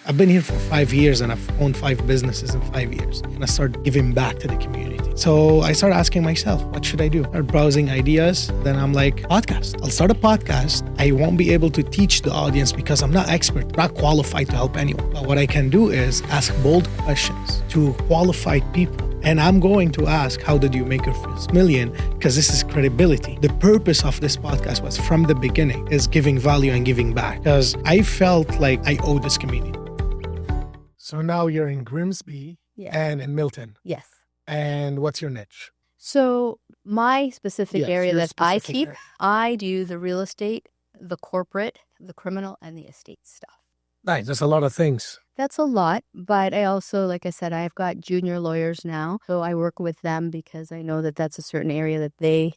I've been here for 5 years and I've owned 5 businesses in 5 years. And I started giving back to the community. So I started asking myself, what should I do? I started browsing ideas. Then I'm like, podcast. I'll start a podcast. I won't be able to teach the audience because I'm not expert, not qualified to help anyone. But what I can do is ask bold questions to qualified people. And I'm going to ask, how did you make your first million? Because this is credibility. The purpose of this podcast was from the beginning is giving value and giving back. Because I felt like I owe this community. So now you're in Grimsby and in Milton. Yes. And what's your niche? So my specific area that I keep, area. I do the real estate, the corporate, the criminal, and the estate stuff. Nice. That's a lot of things. That's a lot, but I also, like I said, I've got junior lawyers now, so I work with them because I know that that's a certain area that they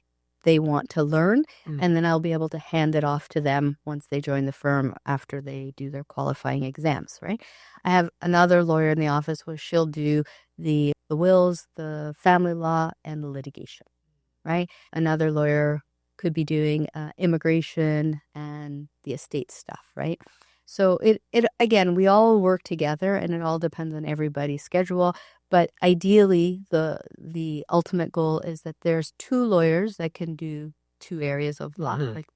want to learn, and then I'll be able to hand it off to them once they join the firm after they do their qualifying exams, right? I have another lawyer in the office where she'll do the wills, the family law, and the litigation, right? Another lawyer could be doing immigration and the estate stuff, right? So it again, we all work together and it all depends on everybody's schedule. But ideally, the ultimate goal is that there's 2 lawyers that can do 2 areas of law. Like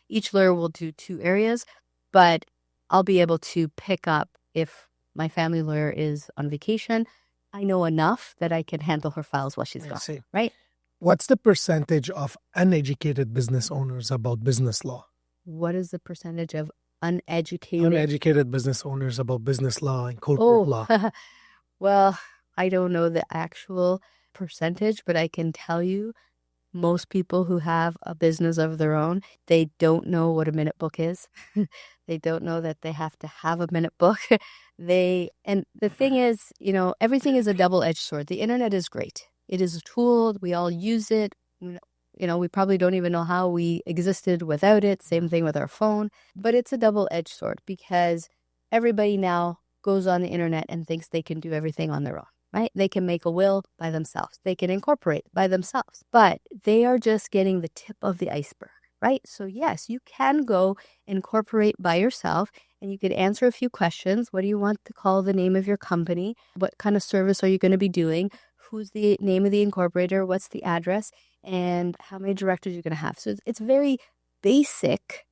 each lawyer will do 2 areas, but I'll be able to pick up if my family lawyer is on vacation. I know enough that I can handle her files while she's gone, right? What's the percentage of uneducated business owners about business law? What is the percentage of uneducated business owners about business law and corporate law? Well, I don't know the actual percentage, but I can tell you most people who have a business of their own, they don't know what a minute book is. They don't know that they have to have a minute book. And the thing is, everything is a double-edged sword. The internet is great. It is a tool. We all use it. We probably don't even know how we existed without it. Same thing with our phone. But it's a double-edged sword because everybody now goes on the internet and thinks they can do everything on their own, right? They can make a will by themselves. They can incorporate by themselves. But they are just getting the tip of the iceberg, right? So yes, you can go incorporate by yourself and you could answer a few questions. What do you want to call the name of your company? What kind of service are you going to be doing? Who's the name of the incorporator? What's the address? And how many directors you're going to have. So it's very basic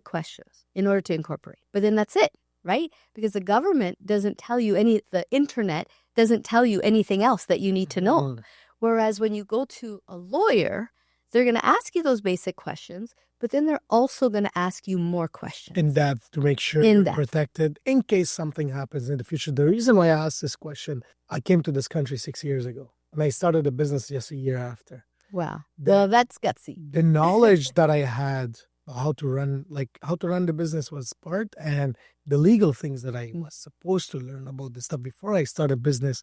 questions in order to incorporate. But then that's it, right? Because the government doesn't tell you the internet doesn't tell you anything else that you need to know. Whereas when you go to a lawyer, they're going to ask you those basic questions, but then they're also going to ask you more questions. In depth to make sure you're protected in case something happens in the future. The reason why I asked this question, I came to this country 6 years ago. And I started a business just a year after. Wow. Well, that's gutsy. The knowledge that I had how to run the business was part, and the legal things that I was supposed to learn about this stuff before I started business,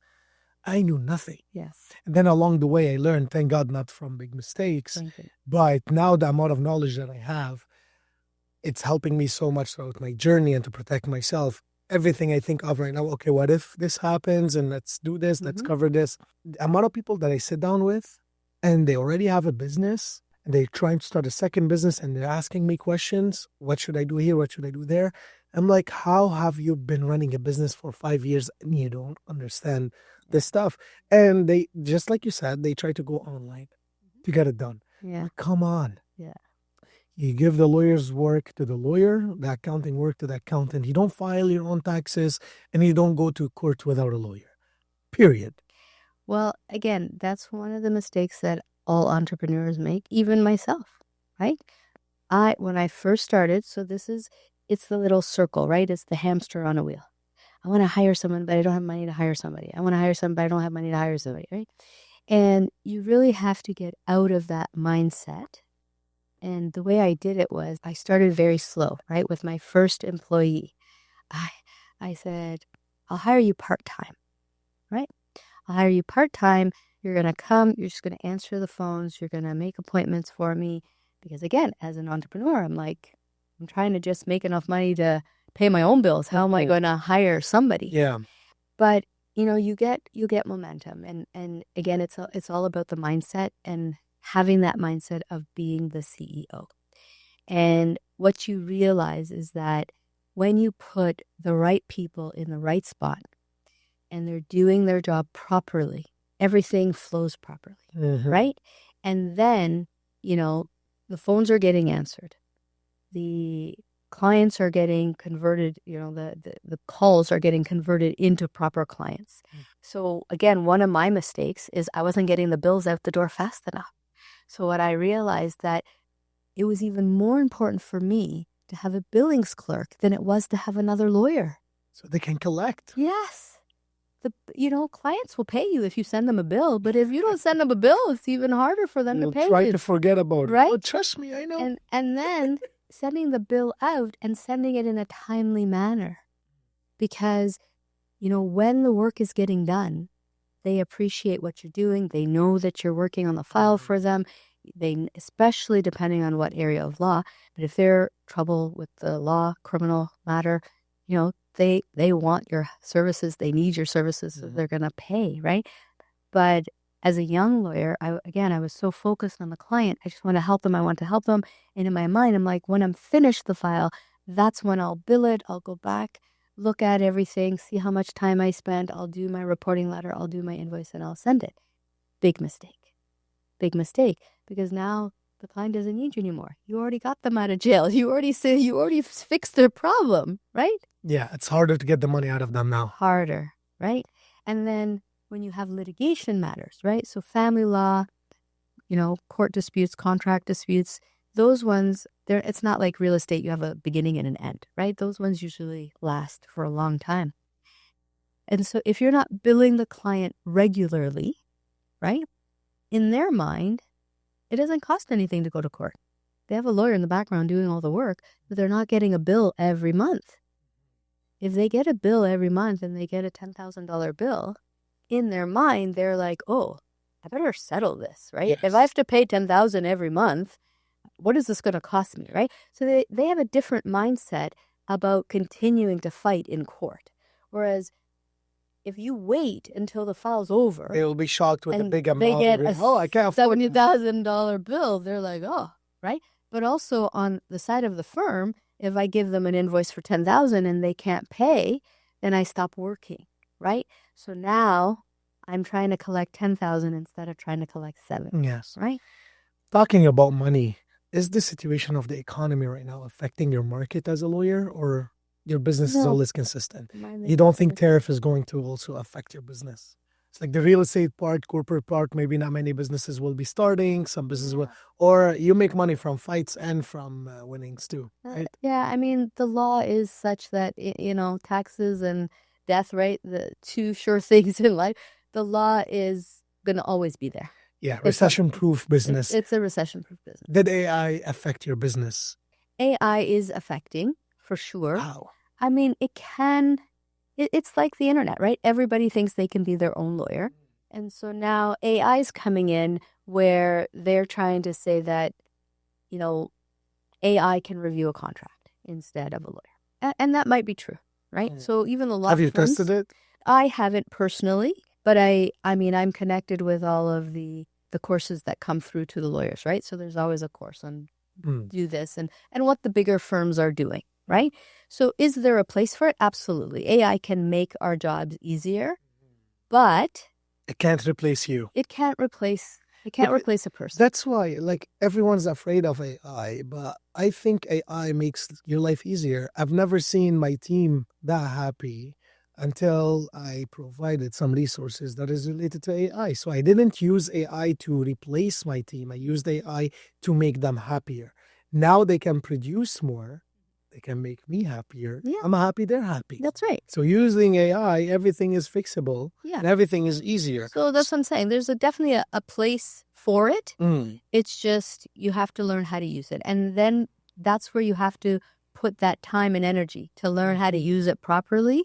I knew nothing. Yes. And then along the way I learned, thank God, not from big mistakes. But now the amount of knowledge that I have, it's helping me so much throughout my journey and to protect myself. Everything I think of right now, okay, what if this happens and let's do this, let's cover this. The amount of people that I sit down with and they already have a business and they're trying to start a second business and they're asking me questions. What should I do here? What should I do there? I'm like, how have you been running a business for 5 years and you don't understand this stuff? And they, just like you said, they try to go online to get it done. Yeah. But come on. Yeah. You give the lawyer's work to the lawyer, the accounting work to the accountant. You don't file your own taxes and you don't go to court without a lawyer. Period. Well, again, that's one of the mistakes that all entrepreneurs make, even myself, right? When I first started, so it's the little circle, right? It's the hamster on a wheel. I want to hire someone, but I don't have money to hire somebody. I want to hire someone, but I don't have money to hire somebody, right? And you really have to get out of that mindset. And the way I did it was I started very slow, right? With my first employee, I said, I'll hire you part-time, right? I'll hire you part-time. You're going to come. You're just going to answer the phones. You're going to make appointments for me. Because again, as an entrepreneur, I'm trying to just make enough money to pay my own bills. How am I going to hire somebody? Yeah. But, you get momentum. And again, it's all about the mindset and having that mindset of being the CEO. And what you realize is that when you put the right people in the right spot and they're doing their job properly, everything flows properly, right? And then, the phones are getting answered. The clients are getting converted, the calls are getting converted into proper clients. So again, one of my mistakes is I wasn't getting the bills out the door fast enough. So what I realized that it was even more important for me to have a billings clerk than it was to have another lawyer. So they can collect. Yes. Clients will pay you if you send them a bill, but if you don't send them a bill, it's even harder for them to pay Try you. to forget about right? it. Oh, trust me, I know. And then sending the bill out and sending it in a timely manner. Because, when the work is getting done, they appreciate what you're doing. They know that you're working on the file for them. They, especially depending on what area of law, but if they're trouble with the law, criminal matter, they want your services. They need your services, so they're going to pay, right? But as a young lawyer, I was so focused on the client. I just want to help them. I want to help them. And in my mind, I'm like, when I'm finished the file, that's when I'll bill it. I'll go back, look at everything, see how much time I spent. I'll do my reporting letter. I'll do my invoice, and I'll send it. Big mistake. Big mistake. Because now the client doesn't need you anymore. You already got them out of jail. You already fixed their problem, right? Yeah, it's harder to get the money out of them now. Harder, right? And then when you have litigation matters, right? So family law, court disputes, contract disputes, those ones, it's not like real estate. You have a beginning and an end, right? Those ones usually last for a long time. And so if you're not billing the client regularly, right? In their mind, it doesn't cost anything to go to court. They have a lawyer in the background doing all the work, but they're not getting a bill every month. If they get a bill every month and they get a $10,000 bill, in their mind, they're like, oh, I better settle this, right? Yes. If I have to pay $10,000 every month, what is this going to cost me, right? So they have a different mindset about continuing to fight in court. Whereas if you wait until the file's over, they will be shocked with a big amount. They get a I can't afford $70,000 bill. They're like, oh, right? But also on the side of the firm, if I give them an invoice for $10,000 and they can't pay, then I stop working, right? So now I'm trying to collect $10,000 instead of trying to collect $7,000. Yes. Right? Talking about money, is the situation of the economy right now affecting your market as a lawyer, or your business is always consistent? You don't think tariff is going to also affect your business? It's like the real estate part, corporate part, maybe not many businesses will be starting. Some businesses will, or you make money from fights and from winnings too, right? Yeah, the law is such that, taxes and death, right? The two sure things in life. The law is going to always be there. Yeah, recession-proof business. It's a recession-proof business. Did AI affect your business? AI is affecting, for sure. How? It can... It's like the internet, right? Everybody thinks they can be their own lawyer. And so now AI is coming in where they're trying to say that, AI can review a contract instead of a lawyer. And that might be true, right? So even the law Have you firms, tested it? I haven't personally, but I'm connected with all of the courses that come through to the lawyers, right? So there's always a course on do this and what the bigger firms are doing. Right? So is there a place for it? Absolutely. AI can make our jobs easier, but it can't replace you. It can't replace a person. That's why everyone's afraid of AI, but I think AI makes your life easier. I've never seen my team that happy until I provided some resources that is related to AI. So I didn't use AI to replace my team. I used AI to make them happier. Now they can produce more. They can make me happier. Yeah. I'm happy, they're happy. That's right. So using AI, everything is fixable. Yeah. And everything is easier. So that's what I'm saying. There's definitely a place for it. It's just you have to learn how to use it. And then that's where you have to put that time and energy to learn how to use it properly,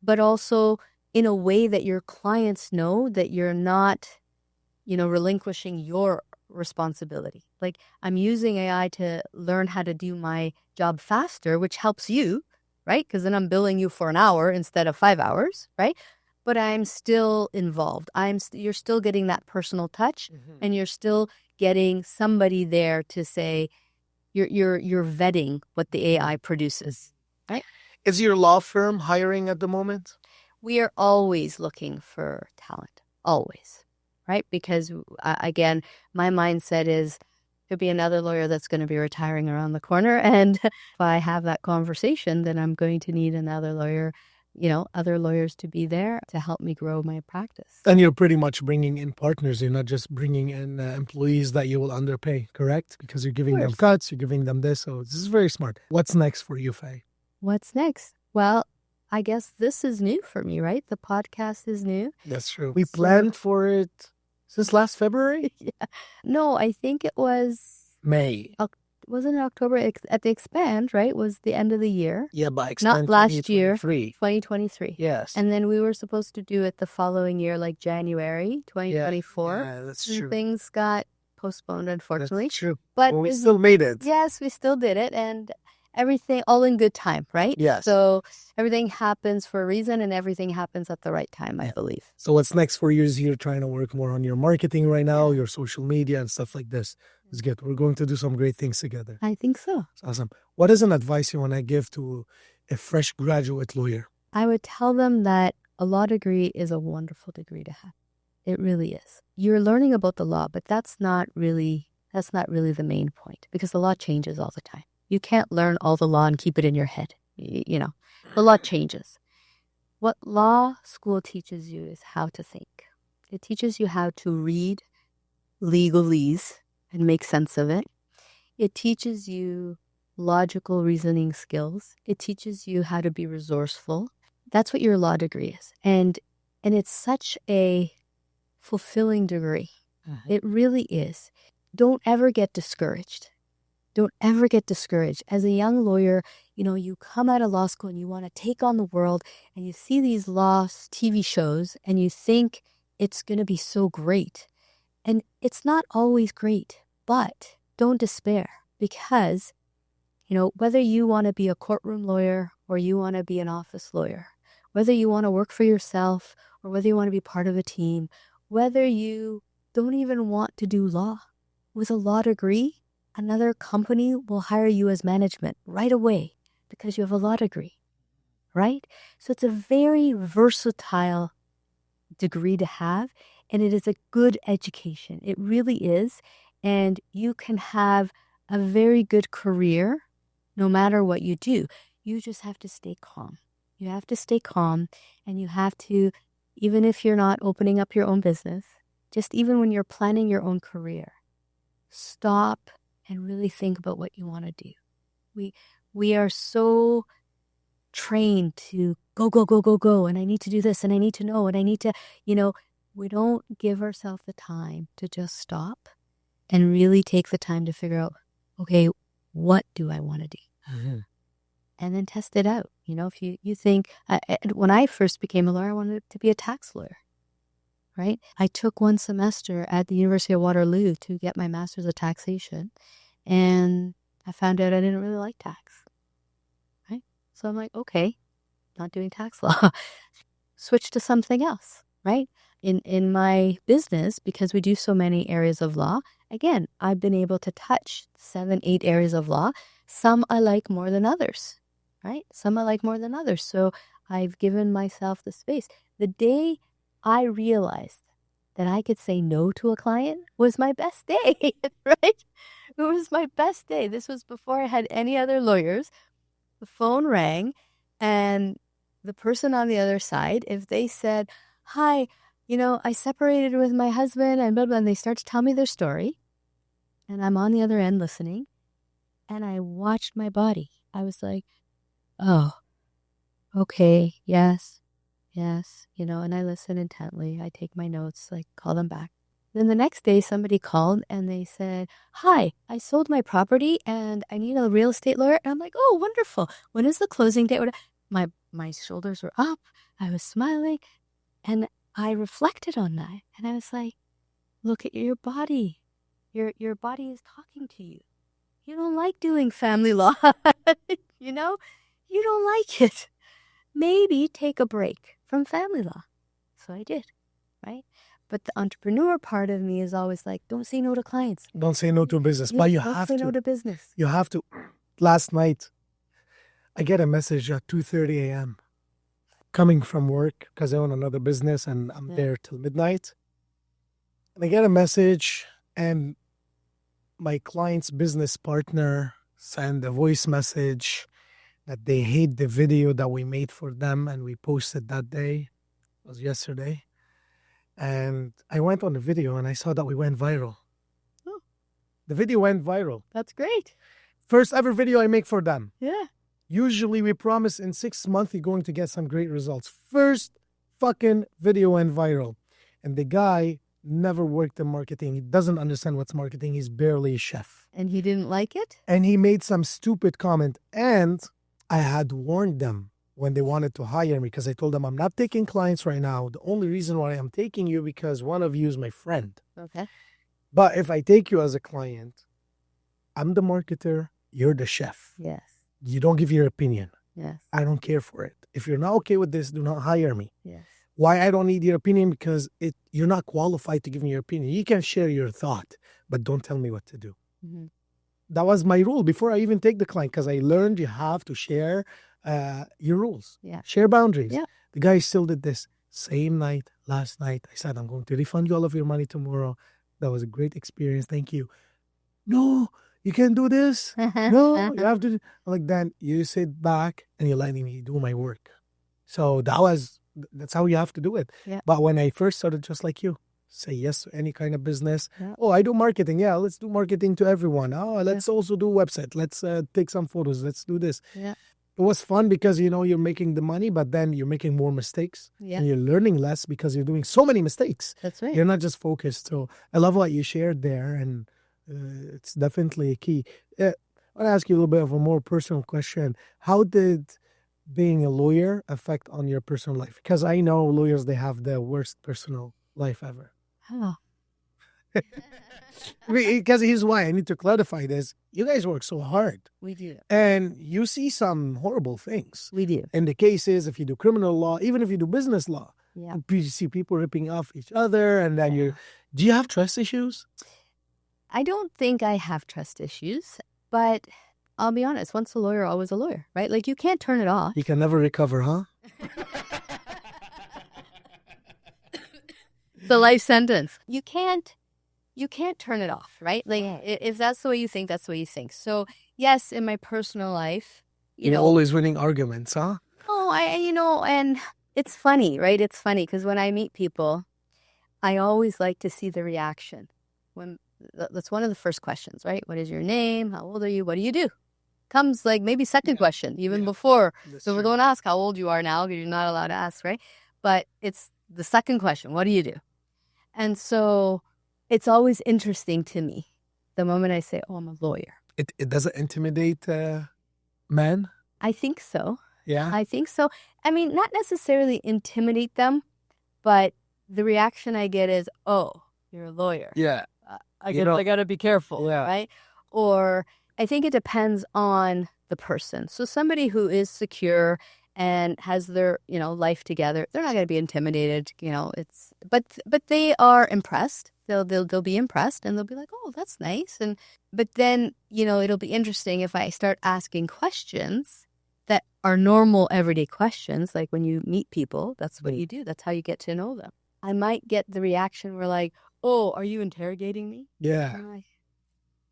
but also in a way that your clients know that you're not, relinquishing your responsibility. Like, I'm using AI to learn how to do my job faster, which helps you, right? Because then I'm billing you for an hour instead of 5 hours, right? But I'm still involved. You're still getting that personal touch, and you're still getting somebody there to say you're vetting what the AI produces. Right? Is your law firm hiring at the moment? We are always looking for talent, always, right? Because again, my mindset is could be another lawyer that's going to be retiring around the corner. And if I have that conversation, then I'm going to need another lawyer, other lawyers to be there to help me grow my practice. And you're pretty much bringing in partners. You're not just bringing in employees that you will underpay, correct? Because you're giving them cuts, you're giving them this. So this is very smart. What's next for you, Faye? What's next? Well, I guess this is new for me, right? The podcast is new. That's true. We planned for it since last February? Yeah. No, I think it was May. Wasn't it October at the Expand, right? Was the end of the year. Yeah, by Expand not last year, 2023. Yes. And then we were supposed to do it the following year, like January 2024. Yeah, that's true. Things got postponed, unfortunately. That's true. But we still made it. Yes, we still did it. And everything, all in good time, right? Yes. So everything happens for a reason and everything happens at the right time, I believe. So what's next for you is you're trying to work more on your marketing right now, your social media and stuff like this. It's good. We're going to do some great things together. I think so. It's awesome. What is an advice you want to give to a fresh graduate lawyer? I would tell them that a law degree is a wonderful degree to have. It really is. You're learning about the law, but that's not really the main point because the law changes all the time. You can't learn all the law and keep it in your head. The law changes. What law school teaches you is how to think. It teaches you how to read legalese and make sense of it. It teaches you logical reasoning skills. It teaches you how to be resourceful. That's what your law degree is. And it's such a fulfilling degree. It really is. Don't ever get discouraged. Don't ever get discouraged. As a young lawyer, you come out of law school and you want to take on the world and you see these law TV shows and you think it's going to be so great. And it's not always great, but don't despair because, whether you want to be a courtroom lawyer or you want to be an office lawyer, whether you want to work for yourself or whether you want to be part of a team, whether you don't even want to do law, with a law degree, another company will hire you as management right away because you have a law degree, right? So it's a very versatile degree to have, and it is a good education. It really is. And you can have a very good career no matter what you do. You just have to stay calm. You have to stay calm, and you have to, even if you're not opening up your own business, just even when you're planning your own career, stop and really think about what you want to do. We are so trained to go, and I need to do this, and I need to know, and I need to, we don't give ourselves the time to just stop and really take the time to figure out, okay, what do I want to do? Mm-hmm. And then test it out. If you think, when I first became a lawyer, I wanted to be a tax lawyer, right? I took one semester at the University of Waterloo to get my master's of taxation, and I found out I didn't really like tax, right? So I'm like, okay, not doing tax law. Switch to something else, right? In my business, because we do so many areas of law, again, I've been able to touch 7, 8 areas of law. Some I like more than others, right? Some I like more than others. So I've given myself the space. The day I realized that I could say no to a client was my best day, right? It was my best day. This was before I had any other lawyers. The phone rang, and the person on the other side, if they said, hi, I separated with my husband and blah, blah, and they start to tell me their story, and I'm on the other end listening, and I watched my body. I was like, oh, okay, yes, and I listen intently. I take my notes, call them back. Then the next day, somebody called and they said, hi, I sold my property and I need a real estate lawyer. And I'm like, oh, wonderful. When is the closing date? My shoulders were up. I was smiling. And I reflected on that. And I was like, look at your body. Your body is talking to you. You don't like doing family law. You don't like it. Maybe take a break from family law. So I did, right? But the entrepreneur part of me is always like, don't say no to clients. Don't say no to business, but you have to. Don't say no to business. You have to. Last night, I get a message at 2:30 a.m. coming from work because I own another business and I'm there till midnight. And I get a message and my client's business partner sent a voice message that they hate the video that we made for them and we posted that day. It was yesterday. And I went on the video and I saw that we went viral. Oh. The video went viral. That's great. First ever video I make for them. Yeah. Usually we promise in 6 months you're going to get some great results. First fucking video went viral. And the guy never worked in marketing. He doesn't understand what's marketing. He's barely a chef. And he didn't like it? And he made some stupid comment. And I had warned them when they wanted to hire me because I told them I'm not taking clients right now. The only reason why I'm taking you because one of you is my friend. Okay. But if I take you as a client, I'm the marketer, you're the chef. Yes. You don't give your opinion. Yes. I don't care for it. If you're not okay with this, do not hire me. Yes. Why I don't need your opinion? Because you're not qualified to give me your opinion. You can share your thought, but don't tell me what to do. Mm-hmm. That was my rule before I even take the client because I learned you have to share your rules. Yeah. Share boundaries. Yeah. The guy still did this. Same night, last night, I said, I'm going to refund you all of your money tomorrow. That was a great experience. Thank you. No, you can't do this. No, you have to. I'm like, then you sit back and you're letting me do my work. So that's how you have to do it. Yeah. But when I first started, just like you, say yes to any kind of business. Yeah. Oh, I do marketing. Yeah, let's do marketing to everyone. Oh, let's also do website. Let's take some photos. Let's do this. Yeah. It was fun because, you're making the money, but then you're making more mistakes. Yeah. And you're learning less because you're doing so many mistakes. That's right. You're not just focused. So I love what you shared there. And it's definitely a key. I want to ask you a little bit of a more personal question. How did being a lawyer affect on your personal life? Because I know lawyers, they have the worst personal life ever. Oh. Because here's why I need to clarify this. You guys work so hard. We do. And you see some horrible things. We do. In the cases, if you do criminal law, even if you do business law, Yeah. you see people ripping off each other. And then do you have trust issues? I don't think I have trust issues, but I'll be honest, once a lawyer, always a lawyer, right? Like you can't turn it off. You can never recover, huh? The life sentence. You can't turn it off, right? Like if that's the way you think, that's the way you think. So yes, in my personal life, You're always winning arguments, huh? Oh, and it's funny, right? It's funny because when I meet people, I always like to see the reaction. That's one of the first questions, right? What is your name? How old are you? What do you do? Comes like maybe second question, even before. So we don't ask how old you are now because you're not allowed to ask, right? But it's the second question. What do you do? And so it's always interesting to me the moment I say, oh, I'm a lawyer. It doesn't intimidate men? I think so. Yeah? I think so. I mean, not necessarily intimidate them, but the reaction I get is, oh, you're a lawyer. Yeah. I got to be careful, right? Or I think it depends on the person. So somebody who is secure and has their, life together, they're not going to be intimidated, but they are impressed. They'll be impressed and they'll be like, oh, that's nice. But then, it'll be interesting if I start asking questions that are normal everyday questions. Like when you meet people, that's what you do. That's how you get to know them. I might get the reaction where like, oh, are you interrogating me? Yeah.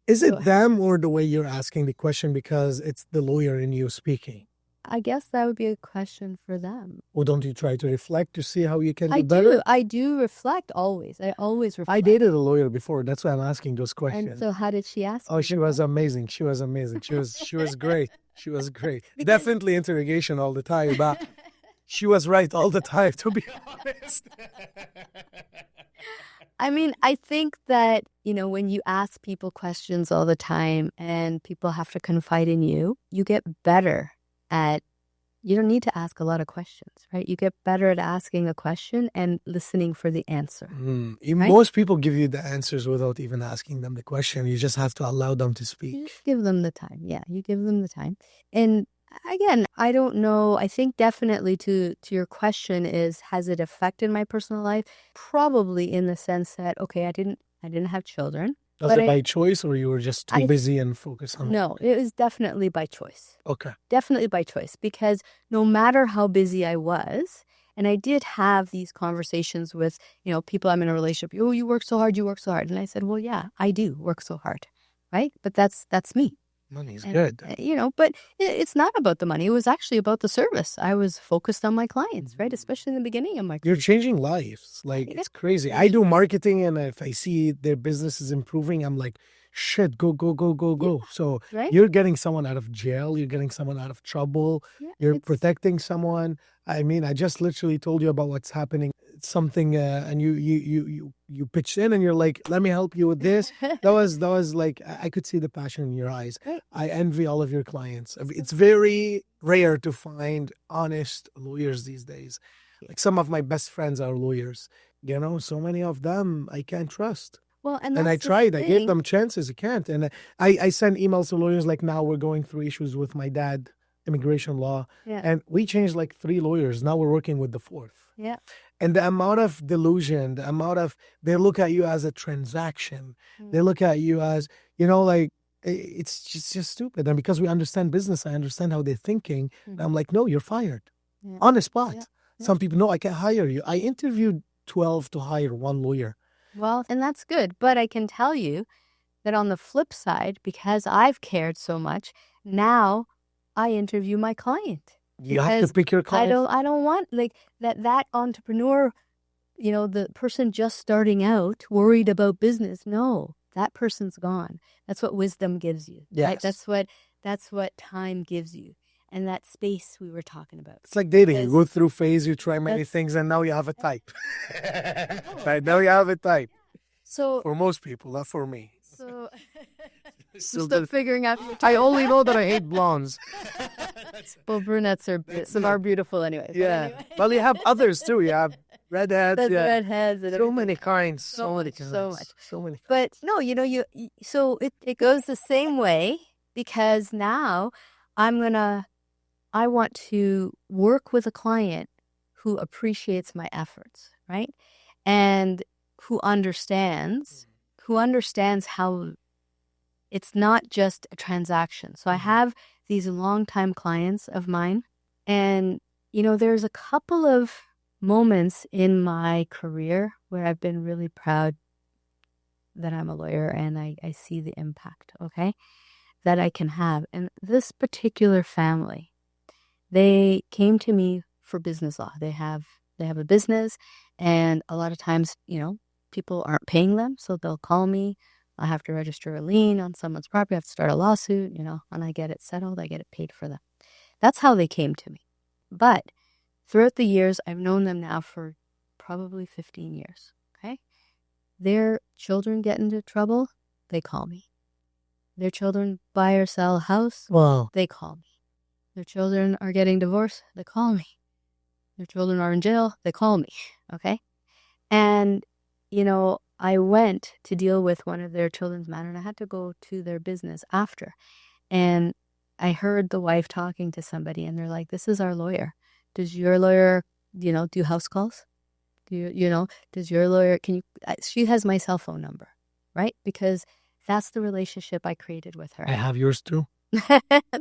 Is it them or the way you're asking the question because it's the lawyer in you speaking? I guess that would be a question for them. Or don't you try to reflect to see how you can do better? I do reflect always. I always reflect. I dated a lawyer before. That's why I'm asking those questions. And so how did she ask? Oh, she was amazing. She was amazing. She was great. She was great. Definitely interrogation all the time, but she was right all the time, to be honest. I mean, I think that, when you ask people questions all the time and people have to confide in you, you get better you don't need to ask a lot of questions, right? You get better at asking a question and listening for the answer. Right? Most people give you the answers without even asking them the question. You just have to allow them to speak. You just give them the time. Yeah, you give them the time. And again, I don't know. I think definitely to your question is, has it affected my personal life? Probably in the sense that, okay, I didn't have children. Was But it by choice or you were just too busy and focused on No, it was definitely by choice. Okay. Definitely by choice, because no matter how busy I was, and I did have these conversations with, people I'm in a relationship. Oh, you work so hard, you work so hard. And I said, well, yeah, I do work so hard, right? But that's me. Money's And, good. But it's not about the money. It was actually about the service. I was focused on my clients, right? Especially in the beginning of my career. You're changing lives. Like, it's crazy. I do marketing, and if I see their business is improving, I'm like, shit, go, go, go, go, go. Yeah, so right? You're getting someone out of jail. You're getting someone out of trouble. Yeah, You're protecting someone. I mean, I just literally told you about what's happening. Something, and you pitched in, and you're like, let me help you with this. That was like, I could see the passion in your eyes. Right. I envy all of your clients. It's very rare to find honest lawyers these days. Like, some of my best friends are lawyers. So many of them I can't trust. Well, and I that's the tried. I gave thing. them chances. I can't. And I send emails to lawyers like, now we're going through issues with my dad, immigration law. Yeah. And we changed like 3 lawyers. Now we're working with the 4th. Yeah. And the amount of delusion, the amount of, they look at you as a transaction. They look at you as, like, it's just stupid. And because we understand business, I understand how they're thinking. And I'm like, no, you're fired. Yeah. On the spot. Yeah. Some people, no, I can't hire you. I interviewed 12 to hire 1 lawyer. Well, and that's good. But I can tell you that on the flip side, because I've cared so much, now I interview my client. You have to pick your client. I don't want like that entrepreneur, the person just starting out worried about business. No, that person's gone. That's what wisdom gives you. Yes. Right? That's what time gives you. And that space we were talking about. It's like dating. You go through phase, you try many things, and now you have a type. Right? Now you have a type. So for most people, not for me. So Still figuring out your type. I only know that I hate blondes. Well, brunettes are beautiful anyway. Yeah. Anyway. Well, you have others too. You have redheads. Redheads. And so many kinds. So many kinds. So much. So many. But no, so it goes the same way, because now I want to work with a client who appreciates my efforts, right? And who understands how it's not just a transaction. So I have these longtime clients of mine, and, there's a couple of moments in my career where I've been really proud that I'm a lawyer, and I see the impact, okay, that I can have. And this particular family, they came to me for business law. They have a business, and a lot of times, people aren't paying them, so they'll call me. I have to register a lien on someone's property. I have to start a lawsuit, and I get it settled. I get it paid for them. That's how they came to me. But throughout the years, I've known them now for probably 15 years, okay? Their children get into trouble, they call me. Their children buy or sell a house, they call me. Their children are getting divorced, they call me. Their children are in jail, they call me, okay? And, I went to deal with one of their children's matter, and I had to go to their business after. And I heard the wife talking to somebody, and they're like, this is our lawyer. Does your lawyer, do house calls? Does your lawyer, she has my cell phone number, right? Because that's the relationship I created with her. I have yours too.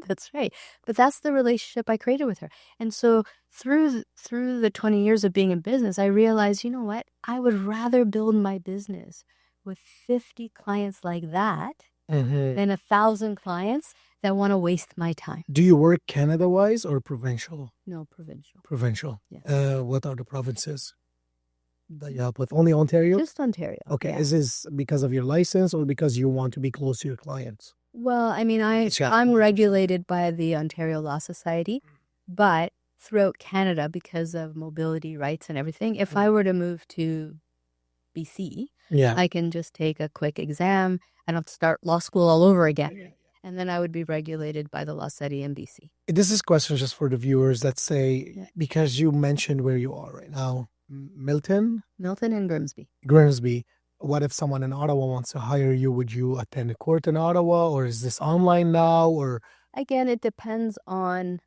That's right. But that's the relationship I created with her. And so through the 20 years of being in business, I realized, you know what? I would rather build my business with 50 clients like that than 1,000 clients that want to waste my time. Do you work Canada-wise or provincial? No, provincial. Provincial. Yes. What are the provinces that you help with? Only Ontario? Just Ontario. Okay. Yeah. Is this because of your license or because you want to be close to your clients? Well, I mean, I'm regulated by the Ontario Law Society, but throughout Canada, because of mobility rights and everything, if I were to move to BC, I can just take a quick exam and I'll start law school all over again. And then I would be regulated by the Law Society in BC. This is question just for the viewers that say, because you mentioned where you are right now, Milton and Grimsby. What if someone in Ottawa wants to hire you? Would you attend a court in Ottawa, or is this online now? Or again, it depends on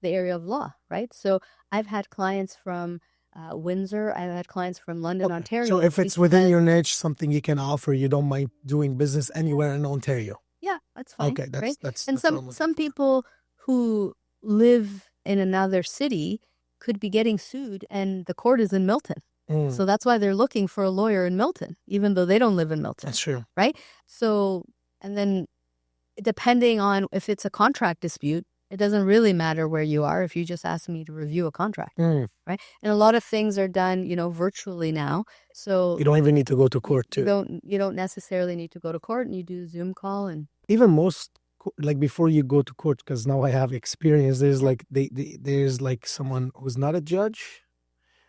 the area of law, right? So I've had clients from Windsor. I've had clients from London, Okay. Ontario. So if it's within because- your niche, something you can offer, you don't mind doing business anywhere in Ontario. Yeah, that's fine. Okay, that's right? that's And that's what I'm looking some people who live in another city could be getting sued, and the court is in Milton. for. So that's why they're looking for a lawyer in Milton, even though they don't live in Milton. That's true. Right? So, and then depending on if it's a contract dispute, it doesn't really matter where you are if you just ask me to review a contract. Right? And a lot of things are done, virtually now. So You don't even need to go to court you too. don't necessarily need to go to court, and you do a Zoom call and Even most like before you go to court, because now I have experience. There's like there's like someone who's not a judge.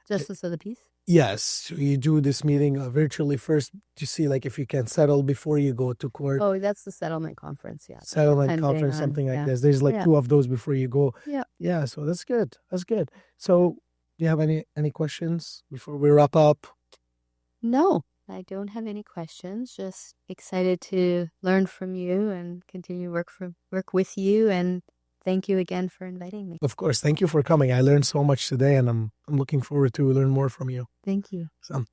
justice of the peace. Yes, so you do this meeting virtually first to see like if you can settle before you go to court. Oh, that's the settlement conference. Yeah. Settlement Depending conference, on- something like yeah. this. There's like Yeah. 2 of those before you go. Yeah. Yeah, so that's good. That's good. So, do you have any questions before we wrap up? No, I don't have any questions. Just excited to learn from you and continue work with you. And thank you again for inviting me. Of course, thank you for coming. I learned so much today, and I'm looking forward to learn more from you. Thank you. So,